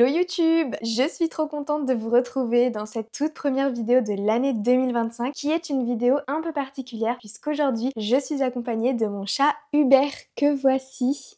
Hello YouTube! Je suis trop contente de vous retrouver dans cette toute première vidéo de l'année 2025 qui est une vidéo un peu particulière puisqu'aujourd'hui je suis accompagnée de mon chat Hubert que voici.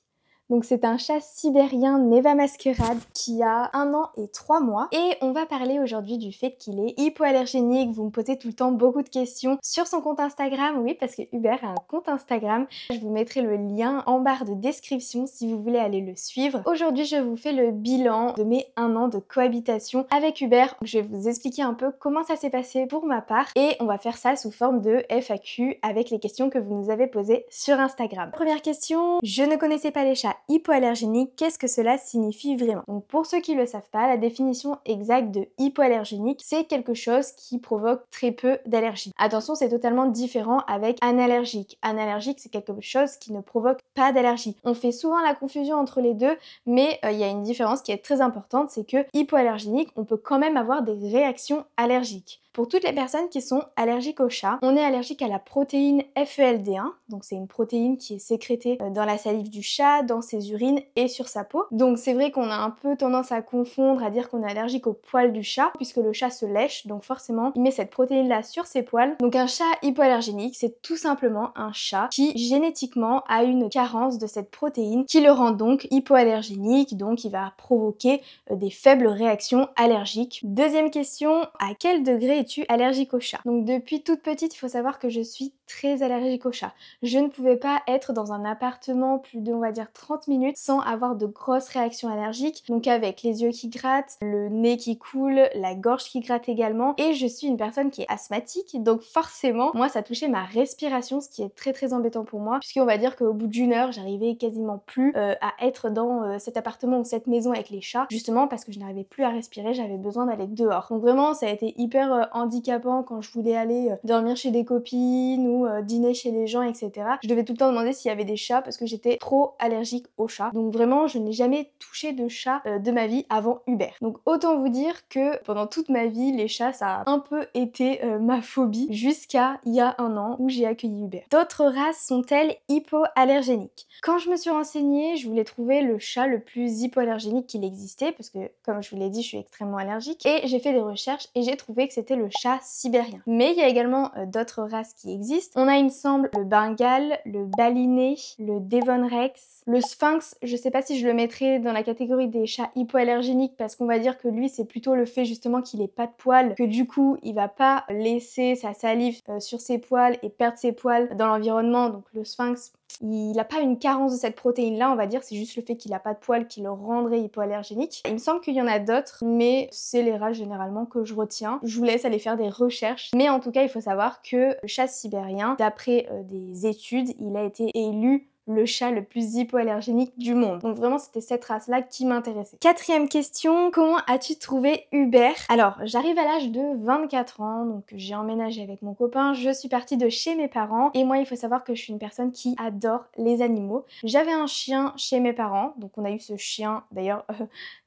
Donc c'est un chat sibérien Neva Masquerade qui a 1 an et 3 mois et on va parler aujourd'hui du fait qu'il est hypoallergénique. Vous me posez tout le temps beaucoup de questions sur son compte Instagram, oui parce que Hubert a un compte Instagram. Je vous mettrai le lien en barre de description si vous voulez aller le suivre. Aujourd'hui je vous fais le bilan de mes 1 an de cohabitation avec Hubert. Je vais vous expliquer un peu comment ça s'est passé pour ma part et on va faire ça sous forme de FAQ avec les questions que vous nous avez posées sur Instagram. Première question, je ne connaissais pas les chats hypoallergénique, qu'est-ce que cela signifie vraiment? Donc pour ceux qui ne le savent pas, la définition exacte de hypoallergénique, c'est quelque chose qui provoque très peu d'allergie. Attention, c'est totalement différent avec analergique. Analergique, c'est quelque chose qui ne provoque pas d'allergie. On fait souvent la confusion entre les deux, mais il y a une différence qui est très importante, c'est que hypoallergénique, on peut quand même avoir des réactions allergiques. Pour toutes les personnes qui sont allergiques au chat, on est allergique à la protéine FELD1, donc c'est une protéine qui est sécrétée dans la salive du chat, dans ses urines et sur sa peau. Donc c'est vrai qu'on a un peu tendance à confondre, à dire qu'on est allergique aux poils du chat, puisque le chat se lèche, donc forcément il met cette protéine là sur ses poils. Donc un chat hypoallergénique, c'est tout simplement un chat qui génétiquement a une carence de cette protéine qui le rend donc hypoallergénique, donc il va provoquer des faibles réactions allergiques. Deuxième question, à quel degré es-tu allergique au chat? Donc depuis toute petite, il faut savoir que je suis très allergique au chat. Je ne pouvais pas être dans un appartement plus de, on va dire, 30 minutes sans avoir de grosses réactions allergiques. Donc avec les yeux qui grattent, le nez qui coule, la gorge qui gratte également. Et je suis une personne qui est asthmatique, donc forcément, moi ça touchait ma respiration, ce qui est très embêtant pour moi, puisqu'on va dire qu'au bout d'une heure, j'arrivais quasiment plus à être dans cet appartement ou cette maison avec les chats, justement parce que je n'arrivais plus à respirer, j'avais besoin d'aller dehors. Donc vraiment, ça a été hyper handicapant quand je voulais aller dormir chez des copines ou dîner chez les gens, etc. Je devais tout le temps demander s'il y avait des chats parce que j'étais trop allergique aux chats. Donc vraiment, je n'ai jamais touché de chat de ma vie avant Hubert. Donc autant vous dire que pendant toute ma vie, les chats, ça a un peu été ma phobie jusqu'à il y a 1 an où j'ai accueilli Hubert. D'autres races sont-elles hypoallergéniques? Quand je me suis renseignée, je voulais trouver le chat le plus hypoallergénique qu'il existait parce que, comme je vous l'ai dit, je suis extrêmement allergique et j'ai fait des recherches et j'ai trouvé que c'était le chat sibérien. Mais il y a également d'autres races qui existent. On a, il me semble, le Bengale, le Balinais, le Devon Rex, le Sphinx. Je sais pas si je le mettrais dans la catégorie des chats hypoallergéniques parce qu'on va dire que lui, c'est plutôt le fait justement qu'il ait pas de poils, que du coup, il va pas laisser sa salive sur ses poils et perdre ses poils dans l'environnement. Donc le Sphinx, il n'a pas une carence de cette protéine là, on va dire, c'est juste le fait qu'il n'a pas de poils qui le rendrait hypoallergénique. Il me semble qu'il y en a d'autres, mais c'est les races généralement que je retiens. Je vous laisse aller faire des recherches, mais en tout cas il faut savoir que le chat sibérien, d'après des études, il a été élu le chat le plus hypoallergénique du monde. Donc vraiment c'était cette race là qui m'intéressait. Quatrième question, comment as-tu trouvé Hubert? Alors j'arrive à l'âge de 24 ans, donc j'ai emménagé avec mon copain, je suis partie de chez mes parents et moi il faut savoir que je suis une personne qui adore les animaux. J'avais un chien chez mes parents, donc on a eu ce chien d'ailleurs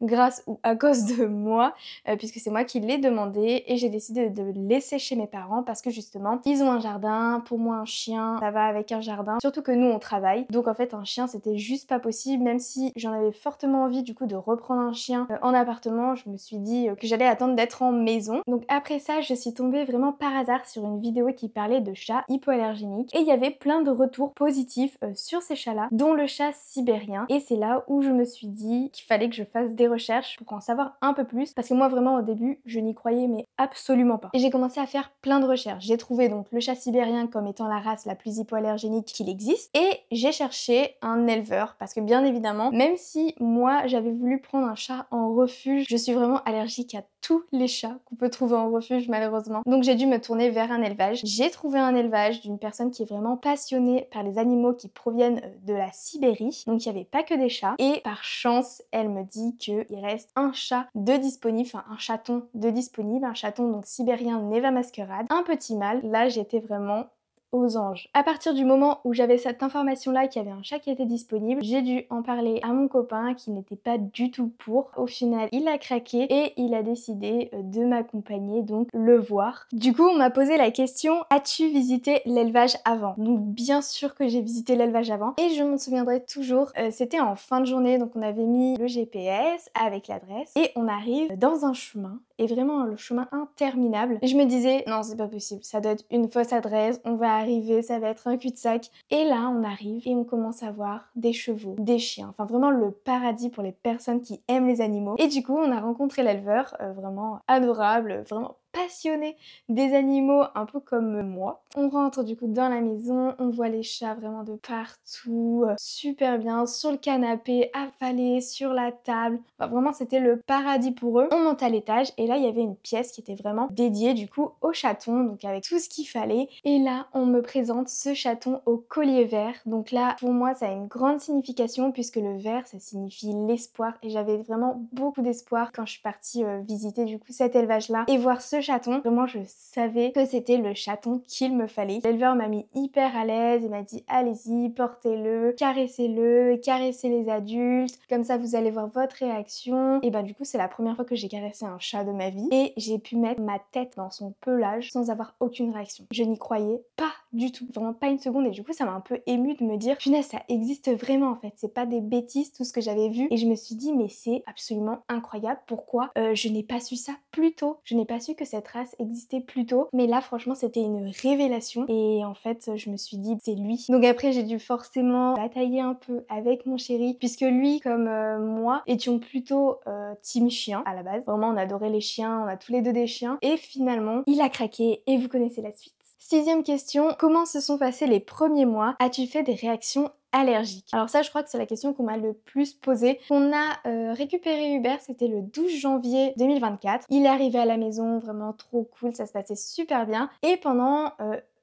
grâce ou à cause de moi, puisque c'est moi qui l'ai demandé et j'ai décidé de le laisser chez mes parents parce que justement ils ont un jardin, pour moi un chien ça va avec un jardin, surtout que nous on travaille. Donc en fait un chien c'était juste pas possible, même si j'en avais fortement envie du coup de reprendre un chien en appartement, je me suis dit que j'allais attendre d'être en maison. Donc après ça je suis tombée vraiment par hasard sur une vidéo qui parlait de chats hypoallergéniques et il y avait plein de retours positifs sur ces chats là, dont le chat sibérien, et c'est là où je me suis dit qu'il fallait que je fasse des recherches pour en savoir un peu plus parce que moi vraiment au début je n'y croyais mais absolument pas. Et j'ai commencé à faire plein de recherches. J'ai trouvé donc le chat sibérien comme étant la race la plus hypoallergénique qu'il existe et j'ai cherché un éleveur parce que bien évidemment, même si moi j'avais voulu prendre un chat en refuge, je suis vraiment allergique à tous les chats qu'on peut trouver en refuge malheureusement. Donc j'ai dû me tourner vers un élevage. J'ai trouvé un élevage d'une personne qui est vraiment passionnée par les animaux qui proviennent de la Sibérie. Donc il n'y avait pas que des chats et par chance elle me dit qu'il reste un chat de disponible, enfin un chaton de disponible, un chaton donc sibérien Neva Masquerade, un petit mâle. Là j'étais vraiment aux anges. À partir du moment où j'avais cette information-là, qu'il y avait un chat qui était disponible, j'ai dû en parler à mon copain qui n'était pas du tout pour. Au final, il a craqué et il a décidé de m'accompagner, donc le voir. Du coup, on m'a posé la question, as-tu visité l'élevage avant? Donc bien sûr que j'ai visité l'élevage avant et je m'en souviendrai toujours. C'était en fin de journée, donc on avait mis le GPS avec l'adresse et on arrive dans un chemin. Et vraiment le chemin interminable. Et je me disais, non c'est pas possible, ça doit être une fausse adresse, on va arriver, ça va être un cul-de-sac. Et là on arrive et on commence à voir des chevaux, des chiens, enfin vraiment le paradis pour les personnes qui aiment les animaux. Et du coup on a rencontré l'éleveur, vraiment adorable, vraiment passionné des animaux un peu comme moi. On rentre du coup dans la maison, on voit les chats vraiment de partout, super bien, sur le canapé, affalés, sur la table. Enfin, vraiment c'était le paradis pour eux. On monte à l'étage et là il y avait une pièce qui était vraiment dédiée du coup aux chatons, donc avec tout ce qu'il fallait. Et là on me présente ce chaton au collier vert. Donc là pour moi ça a une grande signification puisque le vert ça signifie l'espoir et j'avais vraiment beaucoup d'espoir quand je suis partie visiter du coup cet élevage là et voir ce chaton. Vraiment je savais que c'était le chaton qu'il me fallait. L'éleveur m'a mis hyper à l'aise, il m'a dit allez-y, portez-le, caressez les adultes, comme ça vous allez voir votre réaction. Et bah du coup c'est la première fois que j'ai caressé un chat de ma vie et j'ai pu mettre ma tête dans son pelage sans avoir aucune réaction. Je n'y croyais pas du tout, vraiment pas une seconde et du coup ça m'a un peu émue de me dire punaise ça existe vraiment en fait, c'est pas des bêtises tout ce que j'avais vu et je me suis dit mais c'est absolument incroyable, pourquoi je n'ai pas su ça plus tôt, je n'ai pas su que cette race existait plus tôt, mais là franchement c'était une révélation et en fait je me suis dit c'est lui. Donc après j'ai dû forcément batailler un peu avec mon chéri puisque lui comme moi étions plutôt team chien à la base, vraiment on adorait les chiens, on a tous les deux des chiens et finalement il a craqué et vous connaissez la suite. Sixième question, comment se sont passés les premiers mois? As-tu fait des réactions allergiques? Alors ça je crois que c'est la question qu'on m'a le plus posée. On a récupéré Hubert, c'était le 12 janvier 2024. Il est arrivé à la maison, vraiment trop cool, ça se passait super bien. Et pendant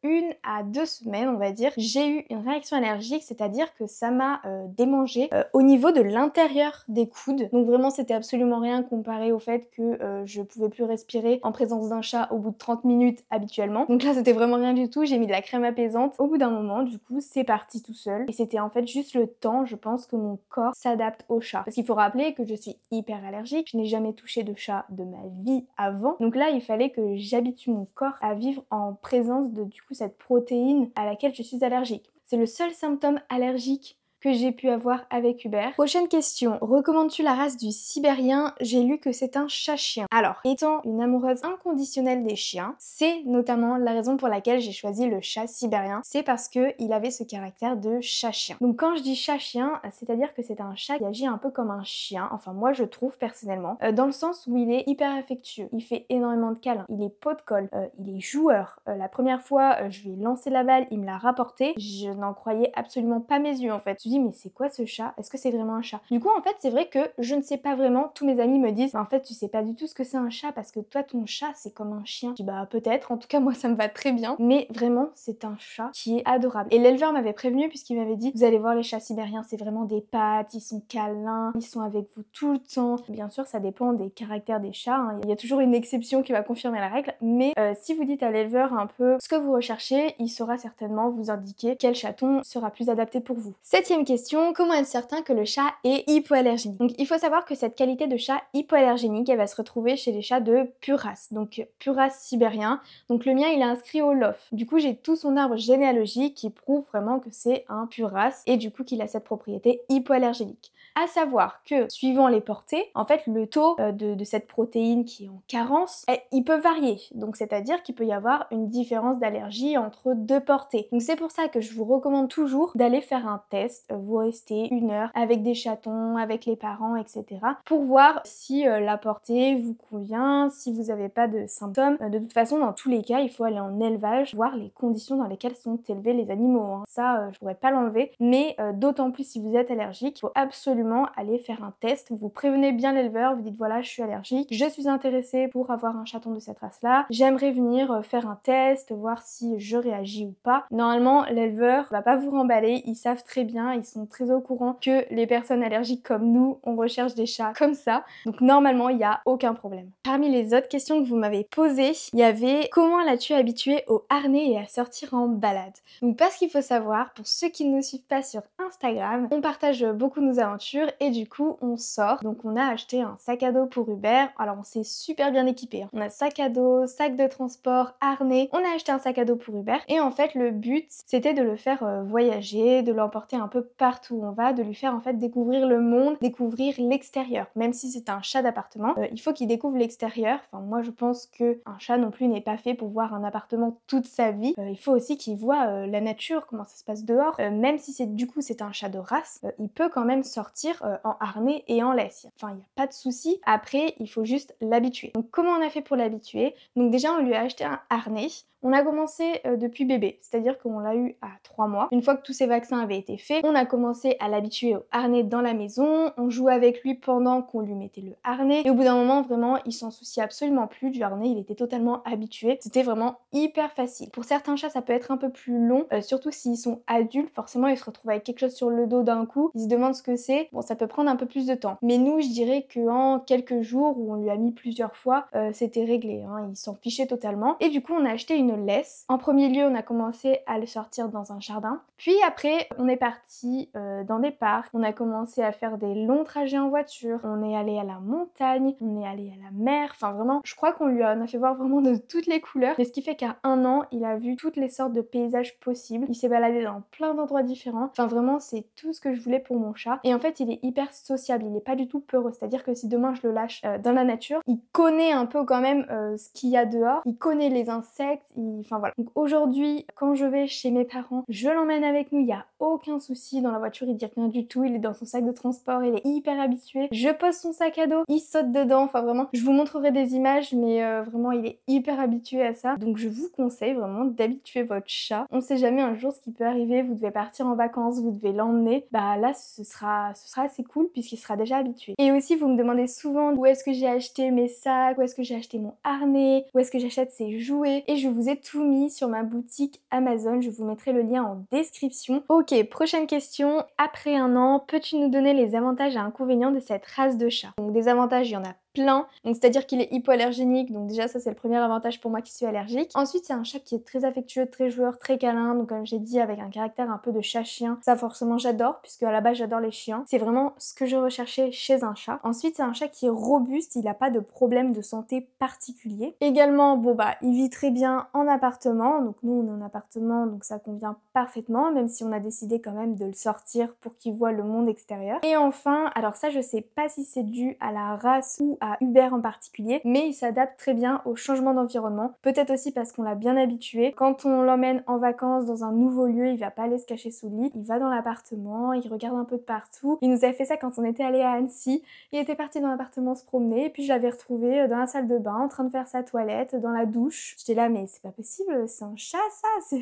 1 à 2 semaines on va dire, j'ai eu une réaction allergique, c'est-à-dire que ça m'a démangé au niveau de l'intérieur des coudes. Donc vraiment c'était absolument rien comparé au fait que je pouvais plus respirer en présence d'un chat au bout de 30 minutes habituellement. Donc là c'était vraiment rien du tout, j'ai mis de la crème apaisante. Au bout d'un moment du coup c'est parti tout seul et c'était en fait juste le temps je pense que mon corps s'adapte au chat. Parce qu'il faut rappeler que je suis hyper allergique, je n'ai jamais touché de chat de ma vie avant. Donc là il fallait que j'habitue mon corps à vivre en présence de du coup cette protéine à laquelle je suis allergique. C'est le seul symptôme allergique que j'ai pu avoir avec Hubert. Prochaine question, recommandes-tu la race du sibérien? J'ai lu que c'est un chat-chien. Alors, étant une amoureuse inconditionnelle des chiens, c'est notamment la raison pour laquelle j'ai choisi le chat sibérien. C'est parce qu'il avait ce caractère de chat-chien. Donc quand je dis chat-chien, c'est-à-dire que c'est un chat qui agit un peu comme un chien, enfin moi je trouve personnellement, dans le sens où il est hyper affectueux, il fait énormément de câlins, il est pot de colle, il est joueur. La première fois, je lui ai lancé la balle, il me l'a rapporté, je n'en croyais absolument pas mes yeux en fait. Mais c'est quoi ce chat? Est-ce que c'est vraiment un chat? Du coup en fait c'est vrai que je ne sais pas vraiment, tous mes amis me disent en fait tu sais pas du tout ce que c'est un chat parce que toi ton chat c'est comme un chien. Je dis bah peut-être, en tout cas moi ça me va très bien, mais vraiment c'est un chat qui est adorable. Et l'éleveur m'avait prévenu puisqu'il m'avait dit vous allez voir les chats sibériens c'est vraiment des pattes, ils sont câlins, ils sont avec vous tout le temps. Bien sûr ça dépend des caractères des chats, hein. Il y a toujours une exception qui va confirmer la règle, mais si vous dites à l'éleveur un peu ce que vous recherchez, il saura certainement vous indiquer quel chaton sera plus adapté pour vous. Septième question, comment être certain que le chat est hypoallergénique? Donc il faut savoir que cette qualité de chat hypoallergénique, elle va se retrouver chez les chats de pure race, donc pure race sibérien. Donc le mien il est inscrit au LOF. Du coup j'ai tout son arbre généalogique qui prouve vraiment que c'est un pure race et du coup qu'il a cette propriété hypoallergénique. À savoir que suivant les portées, en fait le taux de cette protéine qui est en carence, il peut varier. Donc c'est-à-dire qu'il peut y avoir une différence d'allergie entre deux portées. Donc c'est pour ça que je vous recommande toujours d'aller faire un test, vous restez 1 heure avec des chatons, avec les parents, etc. pour voir si la portée vous convient, si vous n'avez pas de symptômes. De toute façon, dans tous les cas, il faut aller en élevage, voir les conditions dans lesquelles sont élevés les animaux. Hein. Ça, je pourrais pas l'enlever, mais d'autant plus si vous êtes allergique, il faut absolument absolument aller faire un test. Vous prévenez bien l'éleveur, vous dites voilà je suis allergique, je suis intéressée pour avoir un chaton de cette race-là, j'aimerais venir faire un test, voir si je réagis ou pas. Normalement l'éleveur va pas vous remballer, ils savent très bien, ils sont très au courant que les personnes allergiques comme nous, on recherche des chats comme ça. Donc normalement il n'y a aucun problème. Parmi les autres questions que vous m'avez posées, il y avait comment l'as-tu habitué au harnais et à sortir en balade? Donc parce qu'il faut savoir, pour ceux qui ne nous suivent pas sur Instagram, on partage beaucoup nos aventures et du coup on sort. Donc on a acheté un sac à dos pour Hubert. Alors on s'est super bien équipé, hein. On a sac à dos, sac de transport, harnais. On a acheté un sac à dos pour Hubert et en fait le but c'était de le faire voyager, de l'emporter un peu partout où on va, de lui faire en fait découvrir le monde, découvrir l'extérieur. Même si c'est un chat d'appartement, il faut qu'il découvre l'extérieur. Enfin moi je pense que un chat non plus n'est pas fait pour voir un appartement toute sa vie. Il faut aussi qu'il voit la nature, comment ça se passe dehors. Même si c'est un chat de race, il peut quand même sortir en harnais et en laisse. Enfin il n'y a pas de souci. Après il faut juste l'habituer. Donc comment on a fait pour l'habituer? Donc déjà on lui a acheté un harnais. On a commencé depuis bébé, c'est-à-dire qu'on l'a eu à 3 mois. Une fois que tous ces vaccins avaient été faits, on a commencé à l'habituer au harnais dans la maison, on jouait avec lui pendant qu'on lui mettait le harnais, et au bout d'un moment, vraiment, il s'en souciait absolument plus du harnais, il était totalement habitué, c'était vraiment hyper facile. Pour certains chats, ça peut être un peu plus long, surtout s'ils sont adultes, forcément, ils se retrouvent avec quelque chose sur le dos d'un coup, ils se demandent ce que c'est, bon, ça peut prendre un peu plus de temps. Mais nous, je dirais qu'en quelques jours, où on lui a mis plusieurs fois, c'était réglé, hein, il s'en fichait totalement. Et du coup, on a acheté une laisse. En premier lieu, on a commencé à le sortir dans un jardin. Puis après, on est parti dans des parcs. On a commencé à faire des longs trajets en voiture. On est allé à la montagne, on est allé à la mer. Enfin vraiment, je crois qu'on lui en a fait voir vraiment de toutes les couleurs. Mais ce qui fait qu'à 1 an, il a vu toutes les sortes de paysages possibles. Il s'est baladé dans plein d'endroits différents. Enfin vraiment, c'est tout ce que je voulais pour mon chat. Et en fait, il est hyper sociable. Il est pas du tout peureux. C'est-à-dire que si demain je le lâche dans la nature, il connaît un peu quand même ce qu'il y a dehors. Il connaît les insectes. Enfin voilà. Donc aujourd'hui, quand je vais chez mes parents, je l'emmène avec nous. Il n'y a aucun souci. Dans la voiture, il dit rien du tout. Il est dans son sac de transport. Il est hyper habitué. Je pose son sac à dos. Il saute dedans. Enfin vraiment, je vous montrerai des images, mais vraiment, il est hyper habitué à ça. Donc je vous conseille vraiment d'habituer votre chat. On sait jamais un jour ce qui peut arriver. Vous devez partir en vacances, vous devez l'emmener. Bah là, ce sera assez cool puisqu'il sera déjà habitué. Et aussi, vous me demandez souvent où est-ce que j'ai acheté mes sacs, où est-ce que j'ai acheté mon harnais, où est-ce que j'achète ses jouets. Et je vous ai tout mis sur ma boutique Amazon. Je vous mettrai le lien en description. Ok, prochaine question. Après 1 an, peux-tu nous donner les avantages et inconvénients de cette race de chat? Donc des avantages, il y en a plein. Donc c'est-à-dire qu'il est hypoallergénique, donc déjà ça c'est le premier avantage pour moi qui suis allergique. Ensuite c'est un chat qui est très affectueux, très joueur, très câlin, donc comme j'ai dit avec un caractère un peu de chat-chien. Ça forcément j'adore, puisque à la base j'adore les chiens. C'est vraiment ce que je recherchais chez un chat. Ensuite c'est un chat qui est robuste, il n'a pas de problème de santé particulier. Également, bon bah il vit très bien en appartement, donc nous on est en appartement, donc ça convient parfaitement, même si on a décidé quand même de le sortir pour qu'il voit le monde extérieur. Et enfin, alors ça je sais pas si c'est dû à la race ou à Hubert en particulier, mais il s'adapte très bien au changement d'environnement. Peut-être aussi parce qu'on l'a bien habitué. Quand on l'emmène en vacances dans un nouveau lieu, il va pas aller se cacher sous le lit, il va dans l'appartement, il regarde un peu de partout. Il nous a fait ça quand on était allé à Annecy. Il était parti dans l'appartement se promener, et puis je l'avais retrouvé dans la salle de bain en train de faire sa toilette, dans la douche. J'étais là, mais c'est pas possible, c'est un chat ça,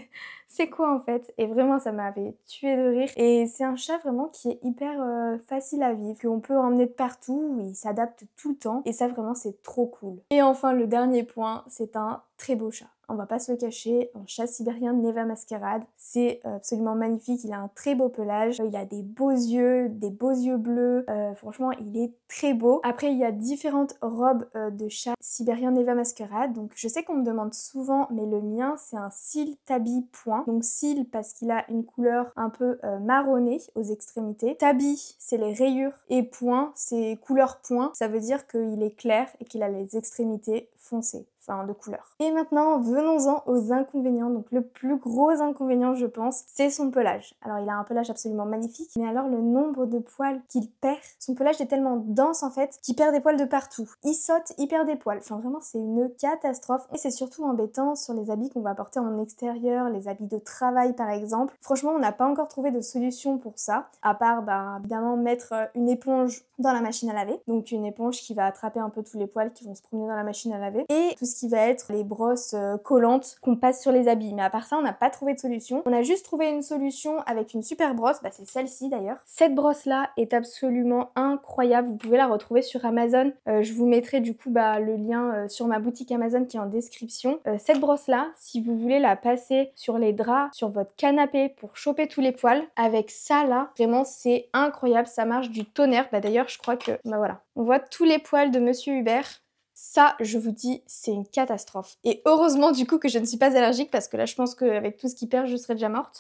c'est quoi en fait? Et vraiment ça m'avait tué de rire. Et c'est un chat vraiment qui est hyper facile à vivre, qu'on peut emmener de partout, il s'adapte tout le temps. Et ça vraiment c'est trop cool. Et enfin le dernier point, c'est un très beau chat. On va pas se le cacher, un chat sibérien Neva Masquerade, c'est absolument magnifique, il a un très beau pelage, il a des beaux yeux bleus, franchement il est très beau. Après il y a différentes robes de chat sibérien Neva Masquerade, donc je sais qu'on me demande souvent, mais le mien c'est un cil tabi point, donc cil parce qu'il a une couleur un peu marronnée aux extrémités, tabi c'est les rayures et point c'est couleur point, ça veut dire qu'il est clair et qu'il a les extrémités foncées. Enfin de couleur. Et maintenant venons-en aux inconvénients. Donc le plus gros inconvénient je pense c'est son pelage. Alors il a un pelage absolument magnifique, mais alors le nombre de poils qu'il perd, son pelage est tellement dense en fait qu'il perd des poils de partout. Il saute, il perd des poils. Enfin vraiment c'est une catastrophe. Et c'est surtout embêtant sur les habits qu'on va porter en extérieur, les habits de travail par exemple. Franchement on n'a pas encore trouvé de solution pour ça, à part évidemment mettre une éponge dans la machine à laver. Donc une éponge qui va attraper un peu tous les poils qui vont se promener dans la machine à laver. Et tout ce qui va être les brosses collantes qu'on passe sur les habits. Mais à part ça, on n'a pas trouvé de solution. On a juste trouvé une solution avec une super brosse, bah c'est celle-ci d'ailleurs. Cette brosse là est absolument incroyable, vous pouvez la retrouver sur Amazon. Je vous mettrai du coup le lien sur ma boutique Amazon qui est en description. Cette brosse là, si vous voulez la passer sur les draps, sur votre canapé pour choper tous les poils, avec ça là, vraiment c'est incroyable, ça marche du tonnerre. Bah d'ailleurs je crois que, bah voilà, on voit tous les poils de Monsieur Hubert. Ça, je vous dis, c'est une catastrophe. Et heureusement du coup que je ne suis pas allergique parce que là je pense qu'avec tout ce qui perd, je serais déjà morte.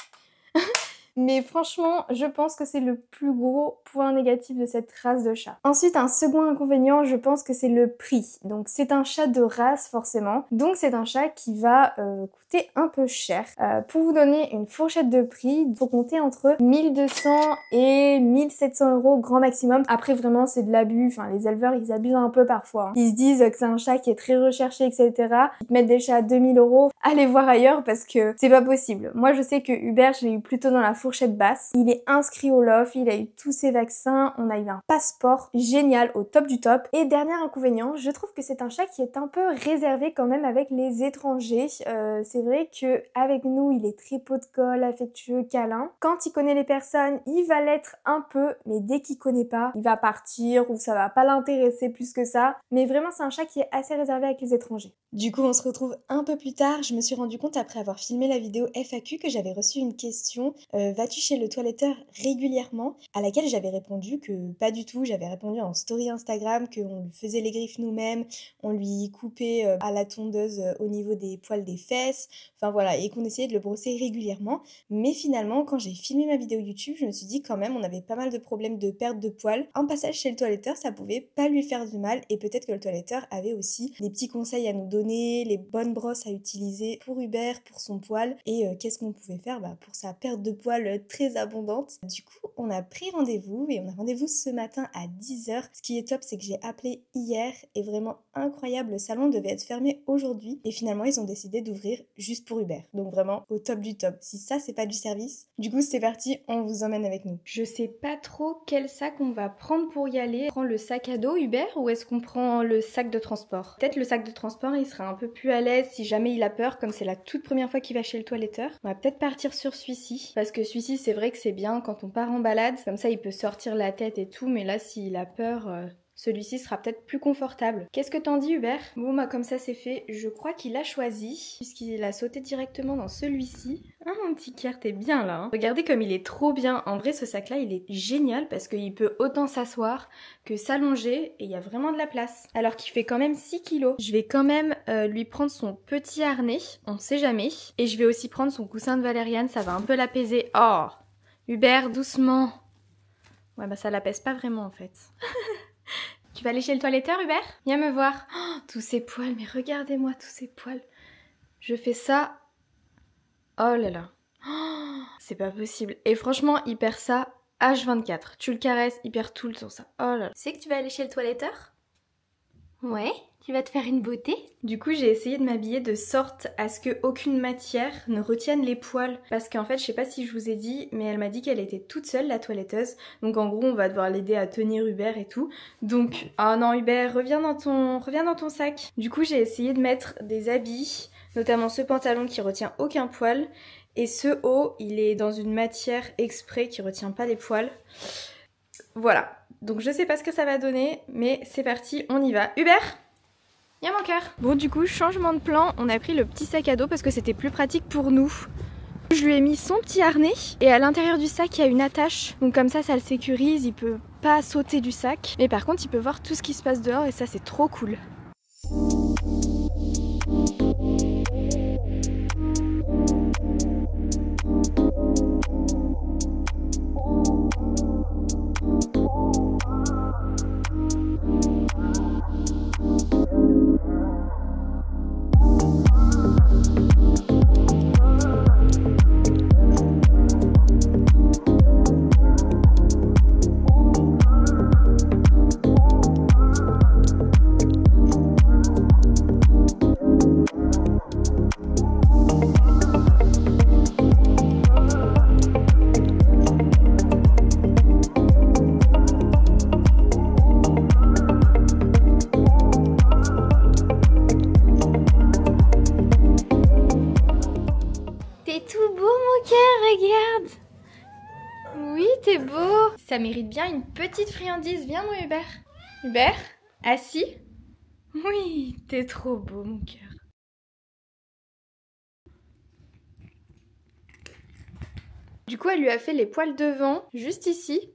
Mais franchement, je pense que c'est le plus gros point négatif de cette race de chat. Ensuite, un second inconvénient, je pense que c'est le prix. Donc c'est un chat de race forcément. Donc c'est un chat qui va coûter un peu cher. Pour vous donner une fourchette de prix, il faut compter entre 1200 et 1700 euros grand maximum. Après vraiment c'est de l'abus, enfin les éleveurs ils abusent un peu parfois. Hein. Ils se disent que c'est un chat qui est très recherché, etc. Ils te mettent des chats à 2000 euros. Allez voir ailleurs parce que c'est pas possible. Moi je sais que Hubert, je l'ai eu plutôt dans la fourchette basse. Il est inscrit au LOF, il a eu tous ses vaccins, on a eu un passeport génial au top du top. Et dernier inconvénient, je trouve que c'est un chat qui est un peu réservé quand même avec les étrangers. C'est vrai que avec nous, il est très pot de colle, affectueux, câlin. Quand il connaît les personnes, il va l'être un peu, mais dès qu'il connaît pas, il va partir ou ça va pas l'intéresser plus que ça. Mais vraiment, c'est un chat qui est assez réservé avec les étrangers. Du coup, on se retrouve un peu plus tard. Je me suis rendu compte après avoir filmé la vidéo FAQ que j'avais reçu une question. Vas-tu chez le toiletteur régulièrement? À laquelle j'avais répondu que pas du tout. J'avais répondu en story Instagram qu'on lui faisait les griffes nous-mêmes, on lui coupait à la tondeuse au niveau des poils des fesses, enfin voilà, et qu'on essayait de le brosser régulièrement. Mais finalement, quand j'ai filmé ma vidéo YouTube, je me suis dit quand même, on avait pas mal de problèmes de perte de poils. Un passage chez le toiletteur, ça pouvait pas lui faire du mal, et peut-être que le toiletteur avait aussi des petits conseils à nous donner, les bonnes brosses à utiliser pour Hubert, pour son poil, et qu'est-ce qu'on pouvait faire pour sa perte de poils très abondante. Du coup, on a pris rendez-vous et on a rendez-vous ce matin à 10h. Ce qui est top, c'est que j'ai appelé hier et vraiment incroyable, le salon devait être fermé aujourd'hui et finalement ils ont décidé d'ouvrir juste pour Hubert. Donc vraiment au top du top. Si ça c'est pas du service, du coup c'est parti, on vous emmène avec nous. Je sais pas trop quel sac on va prendre pour y aller. On prend le sac à dos Hubert ou est-ce qu'on prend le sac de transport? Peut-être le sac de transport, il sera un peu plus à l'aise si jamais il a peur, comme c'est la toute première fois qu'il va chez le toiletteur. On va peut-être partir sur celui-ci parce que celui-ci c'est vrai que c'est bien quand on part en balade, comme ça il peut sortir la tête et tout, mais là s'il a peur, celui-ci sera peut-être plus confortable. Qu'est-ce que t'en dis Hubert? Bon bah comme ça c'est fait, je crois qu'il a choisi, puisqu'il a sauté directement dans celui-ci. Ah mon petit cœur, t'es bien là hein. Regardez comme il est trop bien, en vrai ce sac là il est génial parce qu'il peut autant s'asseoir que s'allonger et il y a vraiment de la place. Alors qu'il fait quand même 6 kilos. Je vais quand même lui prendre son petit harnais, on sait jamais. Et je vais aussi prendre son coussin de valériane, ça va un peu l'apaiser. Oh Hubert, doucement. Ouais bah ça l'apaise pas vraiment en fait. Tu vas aller chez le toiletteur Hubert? Viens me voir. Oh, tous ces poils, mais regardez-moi tous ces poils. Je fais ça. Oh là là. Oh, c'est pas possible. Et franchement, il perd ça H24. Tu le caresses, il perd tout le temps ça. Oh là là. Tu sais que tu vas aller chez le toiletteur? Ouais. Tu vas te faire une beauté? Du coup, j'ai essayé de m'habiller de sorte à ce que aucune matière ne retienne les poils. Parce qu'en fait, je sais pas si je vous ai dit, mais elle m'a dit qu'elle était toute seule, la toiletteuse. Donc en gros, on va devoir l'aider à tenir Hubert et tout. Donc, oh non Hubert, reviens dans ton sac. Du coup, j'ai essayé de mettre des habits, notamment ce pantalon qui retient aucun poil. Et ce haut, il est dans une matière exprès qui retient pas les poils. Voilà. Donc je sais pas ce que ça va donner, mais c'est parti, on y va. Hubert! Viens mon cœur. Bon du coup, changement de plan, on a pris le petit sac à dos parce que c'était plus pratique pour nous. Je lui ai mis son petit harnais et à l'intérieur du sac il y a une attache. Donc comme ça le sécurise, il peut pas sauter du sac. Mais par contre il peut voir tout ce qui se passe dehors et ça c'est trop cool. Ça mérite bien une petite friandise. Viens mon Hubert. Hubert, assis? Oui, t'es trop beau mon cœur. Du coup, elle lui a fait les poils devant, juste ici.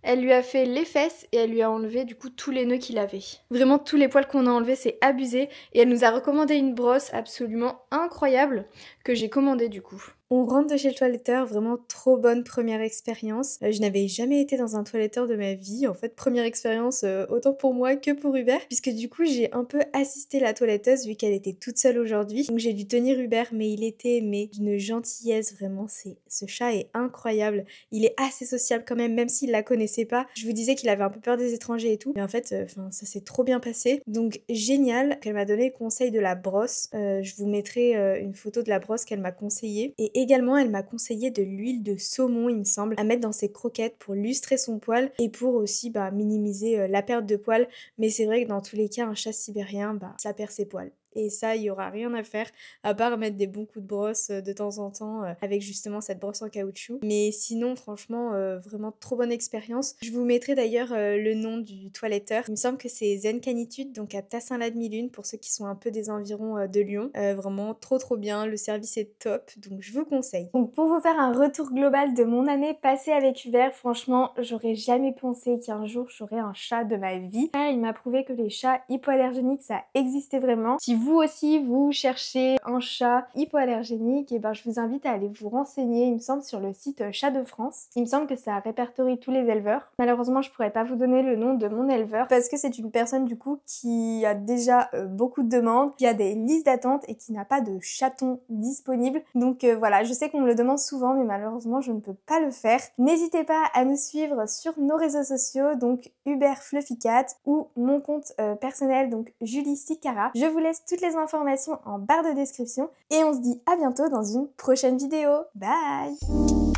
Elle lui a fait les fesses et elle lui a enlevé du coup tous les nœuds qu'il avait. Vraiment tous les poils qu'on a enlevés, c'est abusé. Et elle nous a recommandé une brosse absolument incroyable que j'ai commandée du coup. On rentre de chez le toiletteur, vraiment trop bonne première expérience. Je n'avais jamais été dans un toiletteur de ma vie. En fait, première expérience autant pour moi que pour Hubert, puisque du coup j'ai un peu assisté la toiletteuse vu qu'elle était toute seule aujourd'hui. Donc j'ai dû tenir Hubert, mais il était d'une gentillesse vraiment. Ce chat est incroyable. Il est assez sociable quand même s'il la connaissait pas. Je vous disais qu'il avait un peu peur des étrangers et tout, mais en fait, ça s'est trop bien passé. Donc génial qu'elle m'a donné le conseil de la brosse. Je vous mettrai une photo de la brosse qu'elle m'a conseillée. Et également, elle m'a conseillé de l'huile de saumon, il me semble, à mettre dans ses croquettes pour lustrer son poil et pour aussi minimiser la perte de poils. Mais c'est vrai que dans tous les cas, un chat sibérien, ça perd ses poils. Et ça, il n'y aura rien à faire à part mettre des bons coups de brosse de temps en temps avec justement cette brosse en caoutchouc. Mais sinon, franchement, vraiment trop bonne expérience. Je vous mettrai d'ailleurs le nom du toiletteur. Il me semble que c'est Zen Canitude, donc à Tassin-la-Demi-Lune pour ceux qui sont un peu des environs de Lyon. Vraiment trop bien, le service est top, donc je vous conseille. Donc pour vous faire un retour global de mon année passée avec Hubert, franchement, j'aurais jamais pensé qu'un jour j'aurais un chat de ma vie. Il m'a prouvé que les chats hypoallergéniques, ça existait vraiment. Si vous aussi, vous cherchez un chat hypoallergénique, et je vous invite à aller vous renseigner, il me semble, sur le site Chat de France. Il me semble que ça répertorie tous les éleveurs. Malheureusement, je pourrais pas vous donner le nom de mon éleveur parce que c'est une personne du coup qui a déjà beaucoup de demandes, qui a des listes d'attente et qui n'a pas de chaton disponible. Donc voilà, je sais qu'on me le demande souvent, mais malheureusement, je ne peux pas le faire. N'hésitez pas à nous suivre sur nos réseaux sociaux, donc Hubert Fluffy Cat ou mon compte personnel, donc Julie Sicara. Je vous laisse toutes les informations en barre de description et on se dit à bientôt dans une prochaine vidéo. Bye!